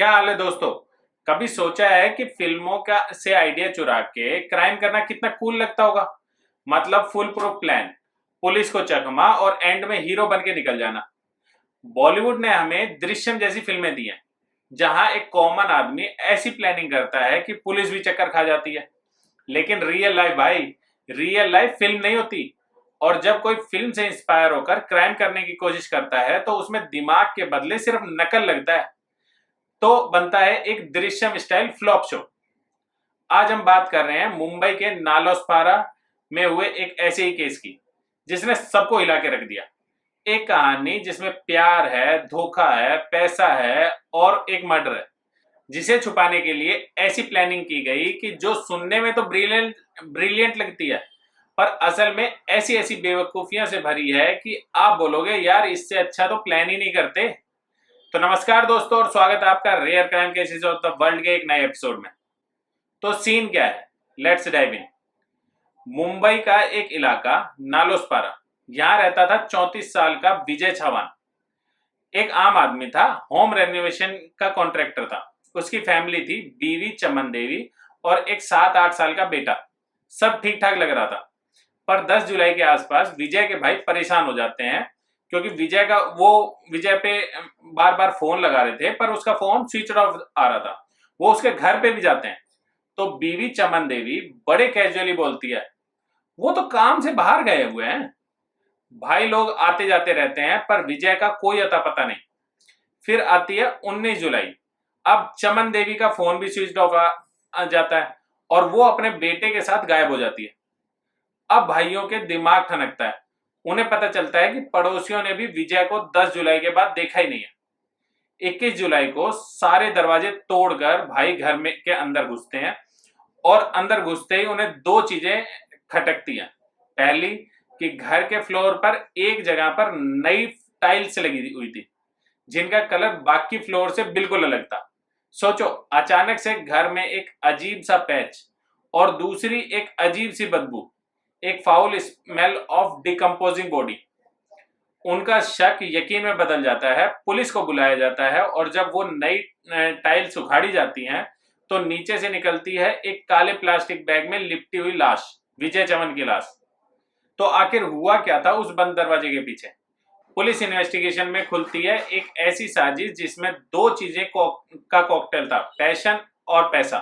क्या हाल है दोस्तों। कभी सोचा है कि फिल्मों का से आइडिया चुरा के क्राइम करना कितना कूल लगता होगा। मतलब फुल प्रूफ प्लान, पुलिस को चकमा और एंड में हीरो बन के निकल जाना। बॉलीवुड ने हमें दृश्यम जैसी फिल्में दी हैं, जहां एक कॉमन आदमी ऐसी प्लानिंग करता है कि पुलिस भी चक्कर खा जाती है। लेकिन रियल लाइफ भाई, रियल लाइफ फिल्म नहीं होती। और जब कोई फिल्म से इंस्पायर होकर क्राइम करने की कोशिश करता है तो उसमें दिमाग के बदले सिर्फ नकल लगता है। तो बनता है एक दृश्यम स्टाइल फ्लॉप शो। आज हम बात कर रहे हैं मुंबई के नालोस्पारा में हुए एक ऐसे ही केस की, जिसने सबको हिला के रख दिया। एक कहानी जिसमें प्यार है, धोखा है, पैसा है और एक मर्डर है, जिसे छुपाने के लिए ऐसी प्लानिंग की गई कि जो सुनने में तो ब्रिलियंट ब्रिलियंट लगती है, पर असल में ऐसी ऐसी बेवकूफियों से भरी है कि आप बोलोगे यार इससे अच्छा तो प्लान ही नहीं करते। तो नमस्कार दोस्तों और स्वागत है आपका rare crime cases of the world के एक नए एपिसोड में। तो सीन क्या है, लेट्स डाइव इन। मुंबई का एक इलाका नालोस्पारा, यहां रहता था 34 साल का विजय चव्हाण। एक आम आदमी था, होम रेनोवेशन का कॉन्ट्रैक्टर था। उसकी फैमिली थी, बीवी चमन देवी और एक 7-8 साल का बेटा। सब ठीक ठाक लग रहा था। पर 10 जुलाई के आसपास विजय के भाई परेशान हो जाते हैं, क्योंकि विजय पे बार बार फोन लगा रहे थे पर उसका फोन स्विच ऑफ आ रहा था। वो उसके घर पे भी जाते हैं तो बीवी चमन देवी बड़े कैजुअली बोलती है, वो तो काम से बाहर गए हुए हैं। भाई लोग आते जाते रहते हैं पर विजय का कोई अता पता नहीं। फिर आती है 19 जुलाई। अब चमन देवी का फोन भी स्विच ऑफ आ जाता है और वो अपने बेटे के साथ गायब हो जाती है। अब भाइयों के दिमाग ठनकता है। उन्हें पता चलता है कि पड़ोसियों ने भी विजय को 10 जुलाई के बाद देखा ही नहीं है। 21 जुलाई को सारे दरवाजे तोड़कर भाई घर में के अंदर घुसते हैं और अंदर घुसते ही उन्हें दो चीजें खटकती हैं। पहली कि घर के फ्लोर पर एक जगह पर नई टाइल्स लगी हुई थी, जिनका कलर बाकी फ्लोर से बिल्कुल अलग था। सोचो, अचानक से घर में एक अजीब सा पैच और दूसरी एक अजीब सी बदबू, एक foul smell of decomposing body. उनका शक यकीन में बदल जाता है। पुलिस को बुलाया जाता है और जब वो नई टाइल्स उखाड़ी जाती हैं तो नीचे से निकलती है एक काले प्लास्टिक बैग में लिपटी हुई लाश, विजय चमन की लाश। तो आखिर हुआ क्या था उस बंद दरवाजे के पीछे? पुलिस इन्वेस्टिगेशन में खुलती है एक ऐसी साजिश जिसमें दो चीजें का कॉकटेल था, पैशन और पैसा।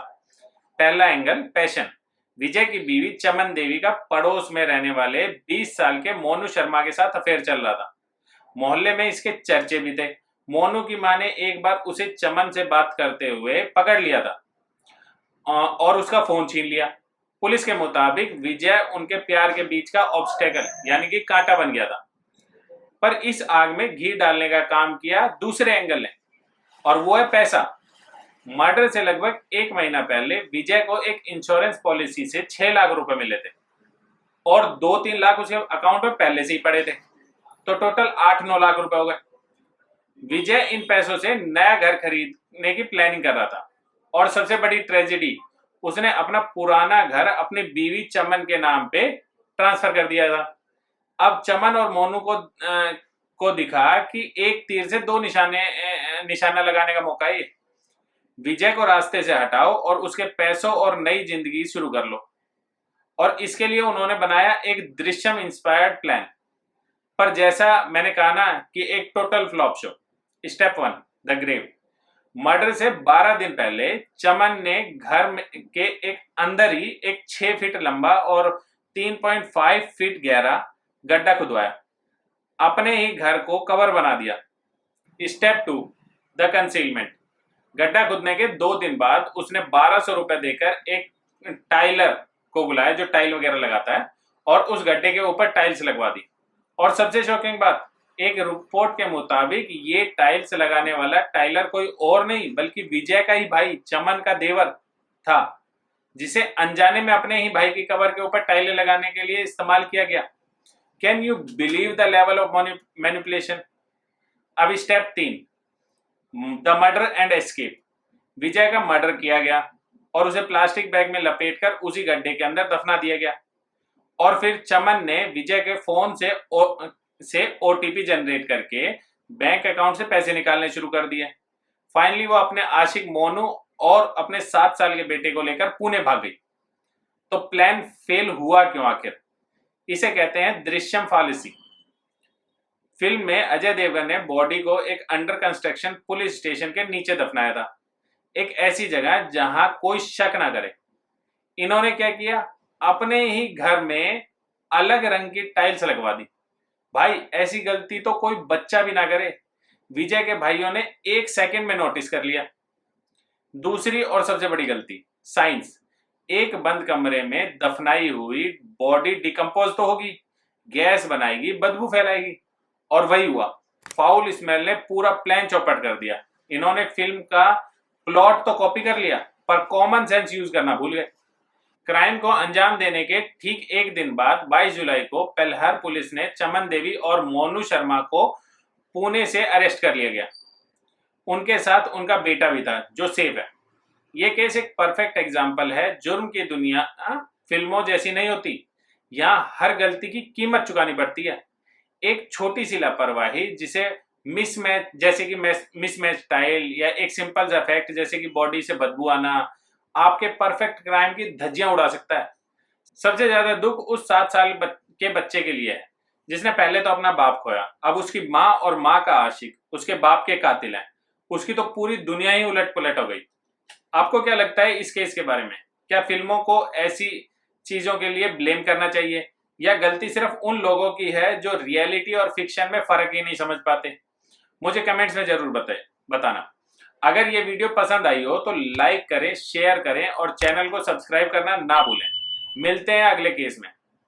पहला एंगल, पैशन। विजय की बीवी चमन देवी का पड़ोस में रहने वाले 20 साल के मोनू शर्मा के साथ अफेयर चल रहा था। मोहल्ले में इसके चर्चे भी थे। मोनू की मां ने एक बार उसे चमन से बात करते हुए पकड़ लिया था और उसका फोन छीन लिया। पुलिस के मुताबिक विजय उनके प्यार के बीच का ऑब्स्टेकल यानी कि कांटा बन गया था। पर इस आग में घी डालने का काम किया दूसरे एंगल ने, और वो है पैसा। मर्डर से लगभग 1 महीना पहले विजय को एक इंश्योरेंस पॉलिसी से 6 लाख रुपए मिले थे और 2-3 लाख उसके अकाउंट में पहले से ही पड़े थे। तो टोटल 8-9 लाख रुपए हो गए। विजय इन पैसों से नया घर खरीदने की प्लानिंग कर रहा था और सबसे बड़ी ट्रेजेडी, उसने अपना पुराना घर अपनी बीवी चमन के नाम पे ट्रांसफर कर दिया था। अब चमन और मोनू को दिखा कि एक तीर से दो निशाना लगाने का मौका है। विजय को रास्ते से हटाओ और उसके पैसों और नई जिंदगी शुरू कर लो। और इसके लिए उन्होंने बनाया एक दृश्यम इंस्पायर्ड प्लान। पर जैसा मैंने कहा ना कि एक total flop show. Step 1, the grave. Murder से 12 दिन पहले चमन ने घर के एक अंदर ही एक 6 फीट लंबा और 3.5 फीट गहरा गड्ढा खुदवाया, अपने ही घर को कवर बना दिया। Step 2, the concealment. गड्ढा खुदने के 2 दिन बाद उसने 1200 रुपए देकर एक टाइलर को बुलाया जो टाइल वगैरह लगाता है और उस गड्ढे के ऊपर टाइल्स लगवा दी। और सबसे शॉकिंग बात, एक रिपोर्ट के मुताबिक ये टाइल्स लगाने वाला टाइलर कोई और नहीं बल्कि विजय का ही भाई चमन का देवर था, जिसे अनजाने में अपने ही भाई की कबर के ऊपर टाइलें लगाने के लिए इस्तेमाल किया गया। Can you believe the level of manipulation? अब step 3, the murder and escape. Vijay का मर्डर किया गया और उसे प्लास्टिक बैग में लपेटकर उसी गड्ढे के अंदर दफना दिया गया। और फिर चमन ने विजय के फोन से ओटीपी जनरेट करके बैंक अकाउंट से पैसे निकालने शुरू कर दिए। फाइनली वो अपने आशिक मोनू और अपने 7 साल के बेटे को लेकर पुणे भाग गई। तो प्लान फेल हुआ क्यों आखिर? इसे कहते हैं दृश्यम फालिसी। फिल्म में अजय देवगन ने बॉडी को एक अंडर कंस्ट्रक्शन पुलिस स्टेशन के नीचे दफनाया था, एक ऐसी जगह जहां कोई शक ना करे। इन्होंने क्या किया, अपने ही घर में अलग रंग की टाइल्स लगवा दी। भाई ऐसी गलती तो कोई बच्चा भी ना करे। विजय के भाइयों ने 1 सेकंड में नोटिस कर लिया। दूसरी और सबसे बड़ी गलती, साइंस। एक बंद कमरे में दफनाई हुई बॉडी डिकम्पोज तो होगी, गैस बनाएगी, बदबू फैलाएगी, और वही हुआ। फाउल स्मेल ने पूरा प्लान चौपट कर दिया। इन्होंने फिल्म का प्लॉट तो कॉपी कर लिया, पर कॉमन सेंस यूज करना भूल गए। क्राइम को अंजाम देने के ठीक एक दिन बाद 22 जुलाई को पेल्हर पुलिस ने चमन देवी और मोनू शर्मा को पुणे से अरेस्ट कर लिया गया। उनके साथ उनका बेटा भी था जो सेफ है। यह केस एक परफेक्ट एग्जाम्पल है, जुर्म की दुनिया फिल्मों जैसी नहीं होती। यहाँ हर गलती की कीमत चुकानी पड़ती है। एक छोटी सी लापरवाही, जिसे मिसमैच जैसे कि मिसमैच टाइल या एक सिंपल सा फैक्ट जैसे कि बॉडी से बदबू आना, आपके परफेक्ट क्राइम की धज्जियां उड़ा सकता है। सबसे ज्यादा दुख उस 7 साल के बच्चे के लिए है, जिसने पहले तो अपना बाप खोया, अब उसकी माँ और माँ का आशिक उसके बाप के कातिल हैं। उसकी तो पूरी दुनिया ही उलट पुलट हो गई। आपको क्या लगता है इस केस के बारे में? क्या फिल्मों को ऐसी चीजों के लिए ब्लेम करना चाहिए, या गलती सिर्फ उन लोगों की है जो रियलिटी और फिक्शन में फर्क ही नहीं समझ पाते? मुझे कमेंट्स में जरूर बताना। अगर ये वीडियो पसंद आई हो तो लाइक करें, शेयर करें और चैनल को सब्सक्राइब करना ना भूलें। मिलते हैं अगले केस में।